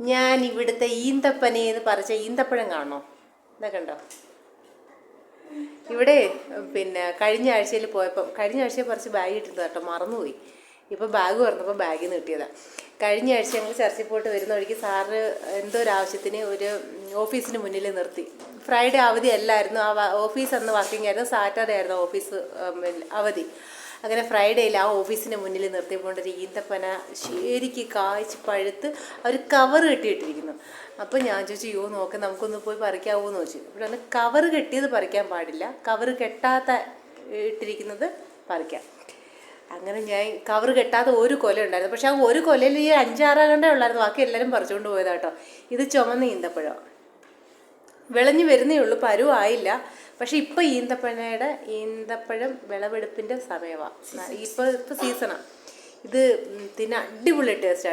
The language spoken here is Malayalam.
ഞാൻ ഇവിടുത്തെ ഈന്തപ്പനയെന്ന് പറിച്ച ഈന്തപ്പഴം കാണണോ? ഇതാ കണ്ടോ? ഇവിടെ പിന്നെ കഴിഞ്ഞ ആഴ്ചയിൽ പോയപ്പോൾ കഴിഞ്ഞ ആഴ്ച പറിച്ച് ബാഗ് ഇട്ടിരുന്നത് കേട്ടോ, മറന്നുപോയി. ഇപ്പോൾ ബാഗ് തുറന്നപ്പോൾ ബാഗിൽ നിന്ന് കിട്ടിയതാണ്. കഴിഞ്ഞ ആഴ്ച ഞങ്ങൾ ചർച്ചിൽ പോയിട്ട് വരുന്ന വഴിക്ക് സാറ് എന്തോ ഒരു ആവശ്യത്തിന് ഒരു ഓഫീസിന് മുന്നിൽ നിർത്തി. ഫ്രൈഡേ അവധി അല്ലായിരുന്നു, ഓഫീസ് അന്ന് വർക്കിംഗ് ആയിരുന്നു. സാറ്റർഡേ ആയിരുന്നു ഓഫീസ് അവധി. അങ്ങനെ ഫ്രൈഡേയിൽ ആ ഓഫീസിന് മുന്നിൽ നിർത്തിക്കൊണ്ട് ഒരു ഈന്തപ്പന ശരിക്ക് കായ്ച്ച് പഴുത്ത് അവർ കവർ കെട്ടിയിട്ടിരിക്കുന്നു. അപ്പോൾ ഞാൻ ചോദിച്ചു, യോ നോക്ക് നമുക്കൊന്ന് പോയി പറിക്കാവോ എന്ന് ചോദിച്ചു. ഇവിടെ വന്ന് കവർ കെട്ടിയത് പറിക്കാൻ പാടില്ല, കവർ കെട്ടാത്ത ഇട്ടിരിക്കുന്നത് പറിക്കാം. അങ്ങനെ ഞാൻ കവർ കെട്ടാത്ത ഒരു കൊല ഉണ്ടായിരുന്നു. പക്ഷെ ആ ഒരു കൊലയിൽ ഈ 5-6 കണ്ടേ ഉള്ളായിരുന്നു, ബാക്കി എല്ലാവരും പറിച്ചുകൊണ്ട് പോയതാട്ടോ. ഇത് ചുമന്ന ഈന്തപ്പഴം, വിളഞ്ഞു വരുന്നേ ഉള്ളൂ, പരുവായില്ല. പക്ഷെ ഇപ്പം ഈന്തപ്പഴം വിളവെടുപ്പിൻ്റെ സമയമാണ്. ഇപ്പോൾ സീസണാണ്. ഇത് അടിപൊളി ടേസ്റ്റാണ്.